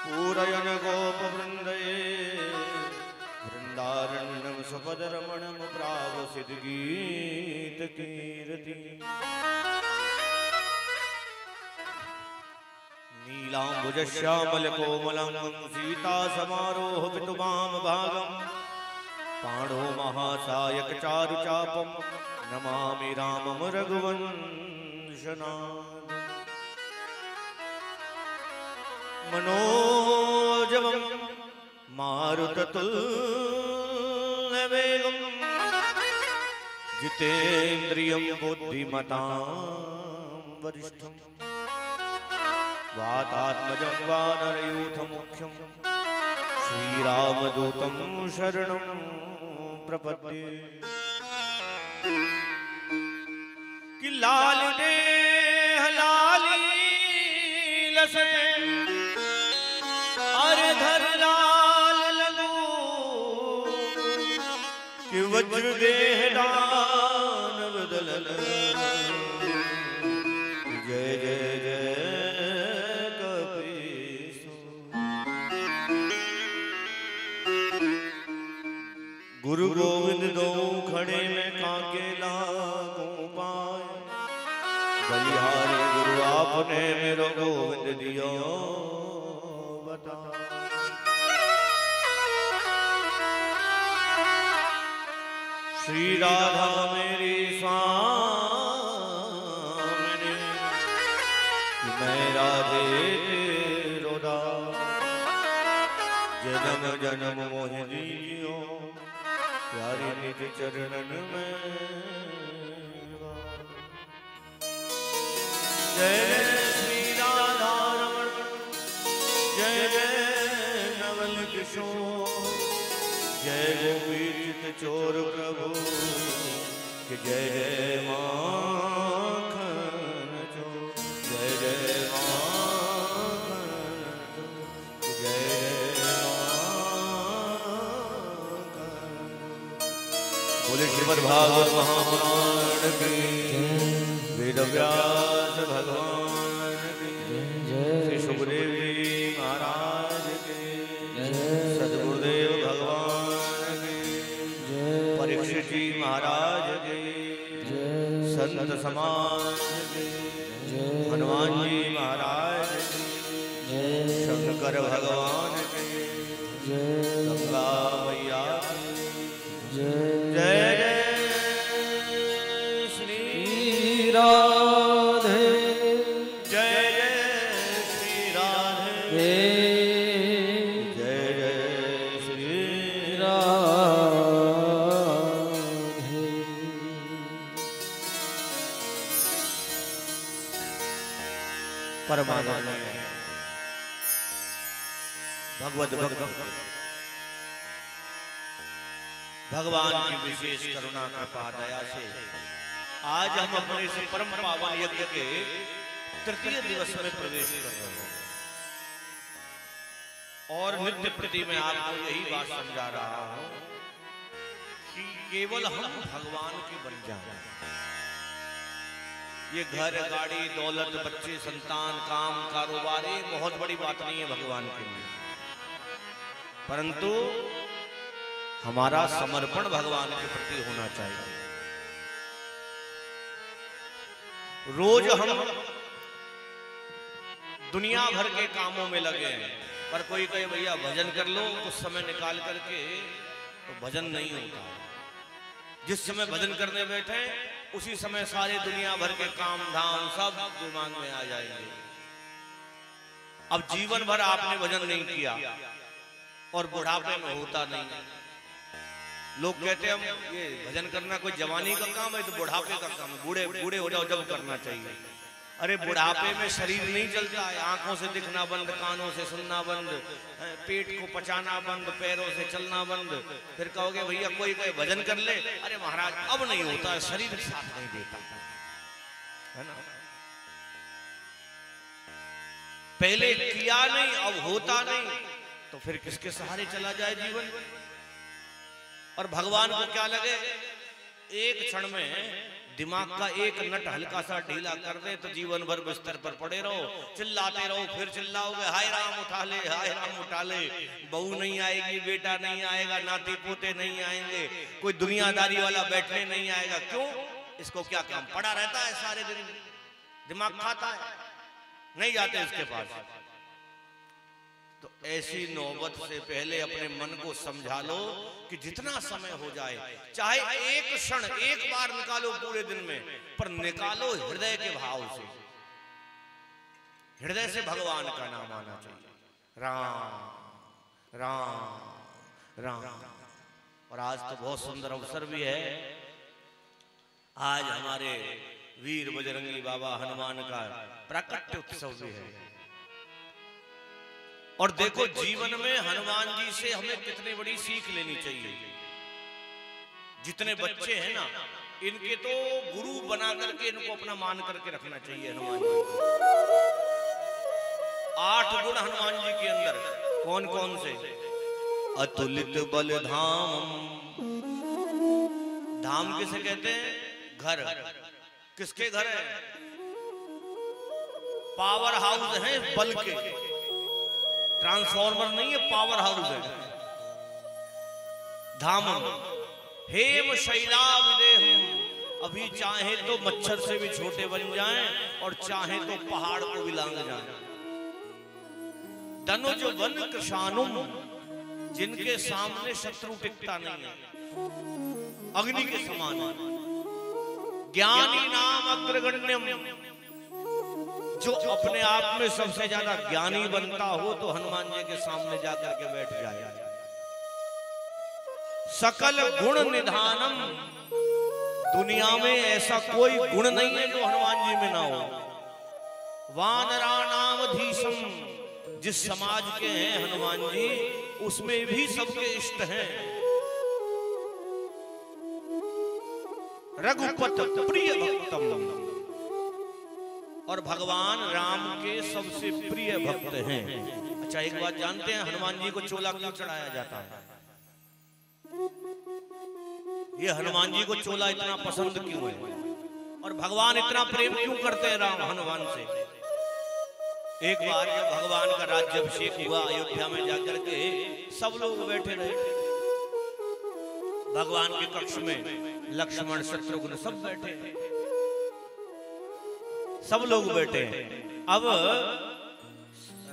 पूरयन गोप वृंदये वृंदारण्यम सपद रमणम प्राव सिद्ध गीत कीर्ति नीलांबुज श्यामल कोमलम सीता समारोह पितुमाम भागम पाणो महासायक चारु चापम नमामि रामम रघुवंशनाद मनोजवम मारुततुल्यवेगम जितेन्द्रियं बुद्धिमतां वरिष्ठं वातात्मजं वानरयूथमुख्यं श्रीरामदूतं शरणं प्रपद्ये कि लाल देह लाली लसे अरधर लाल लगो कि वज्र देह दानव दलन जय जय जय कपीसो गुरु गोविंद दो खड़े में काके लागो पाए बलिहारी गुरु आपने मेरो गोविंद दियो बता श्री राधा मेरी स्वामिनी मैं राधे तेरो दास जन्म जन्म मोहि दीजियो प्यारे निज चरणन में जय श्री राधा रमण जय जय नवल किशोर जय गोपीचित चोर प्रभु जय जय माखन चोर जय जय माखन चोर जय बोले श्रीमद् भागवत महापुराण की वेद व्यास भगवान की श्री सुखदेव जी महाराज के सद्गुरुदेव भगवान के परीक्षित जी महाराज के संत समाज के हनुमान जी महाराज के शंकर भगवान के गंगा मैया जय जय श्री राधे जय जय श्री राधे जय जय श्री राधे। परमानंद भगवत भक्त भगवान की विशेष करुणा कृपा दया से आज हम अपने इस परम पावन यज्ञ के तृतीय दिवस में प्रवेश कर रहे हैं और नित्य प्रति में आपको यही बात समझा रहा हूं कि केवल हम भगवान के बन जाएं। ये घर गाड़ी दौलत बच्चे संतान काम कारोबार ये बहुत बड़ी बात नहीं है भगवान के लिए, परंतु हमारा समर्पण भगवान के प्रति होना चाहिए। रोज हम दुनिया भर के कामों में लगे हैं, पर कोई कहे भैया भजन कर लो कुछ समय निकाल करके, तो भजन नहीं होता। जिस समय भजन करने बैठे उसी समय सारे दुनिया भर के काम धाम सब दिमाग में आ जाएंगे। अब जीवन भर आपने भजन नहीं किया और बुढ़ापे में होता नहीं। लोग कहते हैं हम ये भजन करना कोई जवानी का काम है तो बुढ़ापे का काम है, बूढ़े बूढ़े हो जाओ जब करना चाहिए। अरे बुढ़ापे में शरीर नहीं चलता है, आंखों से दिखना बंद, कानों से सुनना बंद, पेट को पचाना बंद, पैरों से चलना बंद। फिर कहोगे भैया कोई भजन कर ले, अरे महाराज अब नहीं होता, शरीर साथ नहीं देता है ना। पहले किया नहीं अब होता नहीं, तो फिर किसके सहारे चला जाए जीवन। और भगवान को क्या लगे एक क्षण में दिमाग का एक नट हल्का सा ढीला कर दे तो जीवन भर बिस्तर पर पड़े रहो, चिल्लाते रहो, फिर चिल्लाओगे हाय राम उठा ले, हाय राम उठा ले। बहू नहीं आएगी, बेटा नहीं आएगा, नाती पोते नहीं आएंगे, कोई दुनियादारी वाला बैठने नहीं आएगा। क्यों? इसको क्या काम, पड़ा रहता है सारे दिन, दिमाग खाता है, नहीं जाते इसके पास। तो ऐसी नौबत से पहले अपने मन को समझा लो कि जितना समय हो जाए, चाहे एक क्षण एक बार निकालो पूरे दिन में, पर निकालो हृदय के भाव से, हृदय से भगवान का नाम आना चाहिए। राम राम राम। और आज तो बहुत सुंदर अवसर भी है, आज हमारे वीर बजरंगी बाबा हनुमान का प्राकट्य उत्सव भी है। और देखो जीवन में हनुमान जी से हमें कितनी बड़ी सीख लेनी चाहिए। जितने बच्चे हैं ना, इनके तो गुरु बना करके इनको अपना मान करके रखना चाहिए। हनुमान जी 8 गुण हनुमान जी के अंदर, कौन कौन से? अतुलित बल धाम। धाम किसे कहते हैं? घर। किसके घर है? पावर हाउस है बल के, ट्रांसफॉर्मर नहीं है, पावर हाउस है। धाम हेम शैलाविदेहम। अभी चाहे तो मच्छर से भी छोटे बन जाएं और चाहे तो पहाड़ को भी लांग जाएं। धनुज वन कृशानुम। जिनके सामने शत्रु टिकता नहीं है, अग्नि के समान। ज्ञानी नाम अग्रगण्यम। जो अपने आप में सबसे ज्यादा ज्ञानी बनता हो तो हनुमान जी के सामने जाकर के बैठ जाए। सकल गुण निधानम। दुनिया में ऐसा कोई गुण नहीं है जो हनुमान जी में ना हो। वानराणामधीशम। जिस समाज के हैं हनुमान जी, उसमें भी सबके इष्ट हैं। रघुपत प्रिय भक्तम। और भगवान राम के सबसे प्रिय भक्त हैं। अच्छा, एक बात जानते हैं हनुमान जी को चोला क्यों चढ़ाया जाता है? ये हनुमान जी को चोला इतना पसंद क्यों है? और भगवान इतना प्रेम क्यों करते हैं राम हनुमान से? एक बार जब भगवान का राज्याभिषेक हुआ अयोध्या में जाकर के, सब लोग बैठे रहे भगवान के कक्ष में। लक्ष्मण शत्रुघ्न सब बैठे, सब लोग बैठे हैं। अब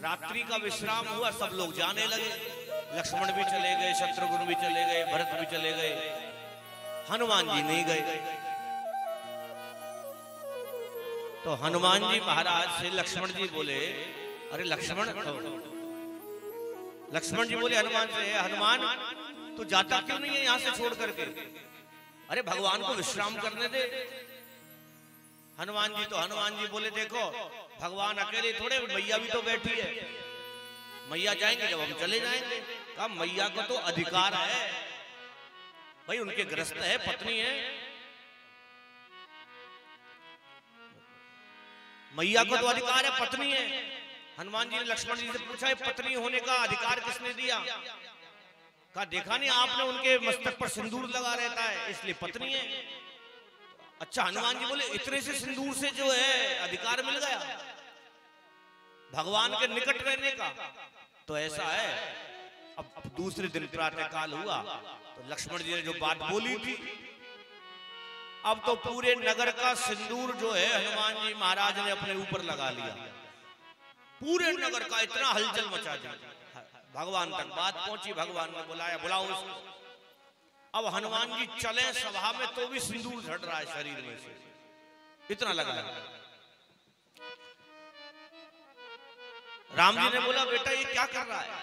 रात्रि का विश्राम हुआ, सब लोग जाने लगे। लक्ष्मण भी चले गए, शत्रुघ्न भी चले गए, भरत भी चले गए, हनुमान जी नहीं गए। तो हनुमान जी महाराज से लक्ष्मण जी बोले, अरे लक्ष्मण जी बोले हनुमान से, हनुमान तू जाता क्यों नहीं है यहां से छोड़ करके? अरे भगवान को विश्राम करने दे। हनुमान जी बोले देखो भगवान अकेले थोड़े, मैया भी तो बैठी है, मैया जाएंगे जब हम चले जाएंगे। कहा मैया को तो अधिकार है भाई, उनके गृहस्थ है, पत्नी है, मैया को तो अधिकार है, पत्नी है। हनुमान जी ने लक्ष्मण जी से पूछा है पत्नी होने का अधिकार किसने दिया? कहा देखा नहीं आपने उनके मस्तक पर सिंदूर लगा रहता है इसलिए पत्नी है। अच्छा, हनुमान जी बोले इतने से सिंदूर से जो है अधिकार मिल गया भगवान के निकट रहने का? तो ऐसा है। अब दूसरे दिन प्रातः काल हुआ तो लक्ष्मण जी ने जो बात बोली थी, अब तो पूरे नगर का सिंदूर जो है हनुमान जी महाराज ने अपने ऊपर लगा लिया। पूरे नगर का इतना हलचल मचा दिया, भगवान तक बात पहुंची। भगवान ने बुलाया, बुलाओ उसको। अब हनुमान जी चले सभा में तो भी सिंदूर झड़ रहा है शरीर में से, इतना लगा है। राम जी ने बोला बेटा ये क्या कर रहा है?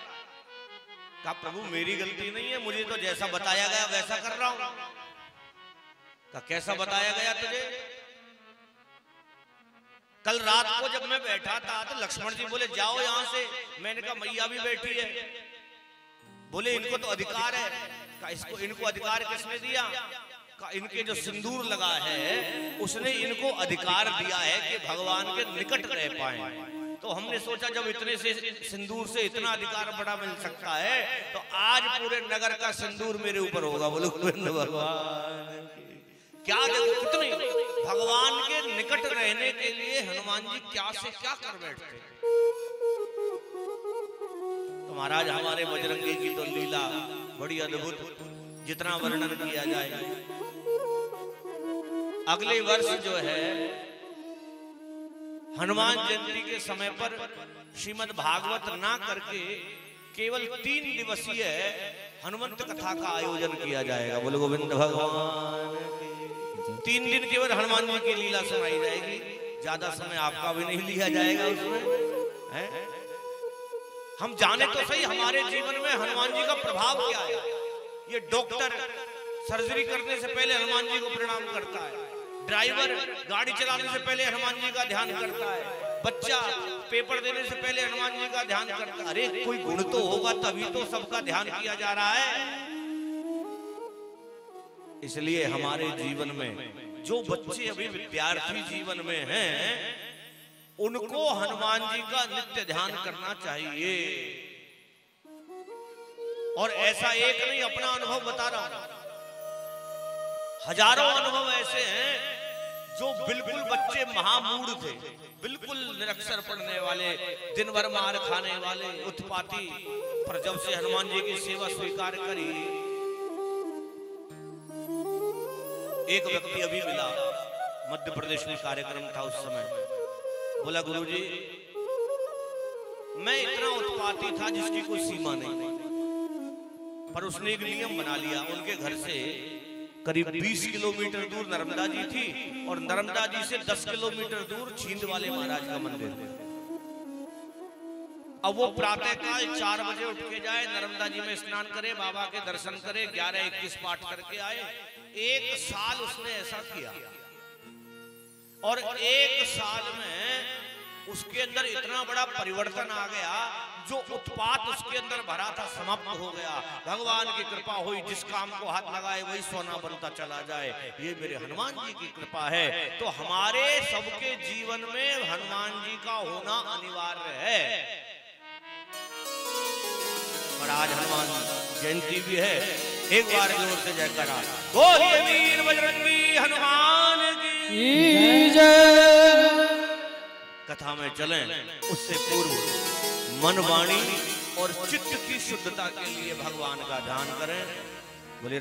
कहा प्रभु मेरी गलती नहीं है, मुझे तो जैसा बताया गया वैसा कर रहा हूं। कहा कैसा बताया गया तुझे? कल रात को जब मैं बैठा था तो लक्ष्मण जी बोले जाओ यहां से। मैंने कहा मैया भी बैठी है। बोले इनको तो अधिकार है। कहा इसको इनको अधिकार किसने दिया? कहा इनके जो सिंदूर लगा है उसने इनको अधिकार दिया है कि भगवान के निकट रह पाए। तो हमने सोचा जब इतने से सिंदूर से इतना अधिकार बड़ा मिल सकता है तो आज पूरे नगर का सिंदूर मेरे ऊपर होगा। बोलो भगवान क्या देखो कितने भगवान के निकट रहने के लिए हनुमान जी क्या से क्या कर बैठते। तो महाराज हमारे बजरंगी की तो लीला बड़ी अद्भुत, जितना वर्णन किया जाए। अगले वर्ष जो है हनुमान जयंती के समय पर श्रीमद् भागवत ना करके केवल 3 दिवसीय हनुमंत कथा का आयोजन किया जाएगा। बोलो गोविंद भगवान। 3 दिन केवल हनुमान जी की लीला सुनाई जाएगी, ज्यादा समय आपका भी नहीं लिया जाएगा उसमें है? हम जाने तो सही हमारे जीवन में हनुमान जी का प्रभाव क्या है। ये डॉक्टर सर्जरी करने से पहले हनुमान जी को प्रणाम करता है, ड्राइवर गाड़ी चलाने से पहले हनुमान जी का ध्यान करता है, बच्चा पेपर देने से पहले हनुमान जी का ध्यान करता है। अरे कोई गुण तो होगा तभी तो सबका ध्यान किया जा रहा है। इसलिए हमारे जीवन में जो बच्चे अभी विद्यार्थी जीवन में हैं, उनको हनुमान जी का नित्य ध्यान करना चाहिए। और ऐसा एक नहीं, अपना अनुभव बता रहा हूं, हजारों अनुभव ऐसे हैं जो बिल्कुल बच्चे महामूढ़ थे, बिल्कुल निरक्षर पढ़ने वाले, दिन भर मार खाने वाले, उत्पाती, पर जब से हनुमान जी की सेवा स्वीकार करी, एक व्यक्ति अभी मिला, मध्य प्रदेश में कार्यक्रम था उस समय, बोला गुरुजी मैं इतना उत्पाती था जिसकी कोई सीमा नहीं, पर उसने एक नियम बना लिया। उनके घर से करीब 20 किलोमीटर दूर नर्मदा जी थी और नर्मदा जी से 10 किलोमीटर दूर छींदवाले महाराज का मंदिर है। अब वो प्रातःकाल 4 बजे उठ के जाए, नर्मदा जी में स्नान करे, बाबा के दर्शन करे, 11-21 पाठ करके आए। 1 साल उसने ऐसा किया और 1 साल में उसके अंदर इतना बड़ा परिवर्तन आ गया, जो उत्पात उसके अंदर भरा था समाप्त हो गया। भगवान की कृपा हुई, जिस काम को हाथ लगाए वही सोना बनता चला जाए। ये मेरे हनुमान जी की कृपा है। तो हमारे सबके जीवन में हनुमान जी का होना अनिवार्य है। और आज हनुमान जयंती भी है, एक बार जोर से जयकारा बोलिए वीर बजरंगी हनुमान की जय। कथा में चलें उससे पूर्व मन, वाणी और चित्त की शुद्धता के लिए भगवान का ध्यान करें। बोले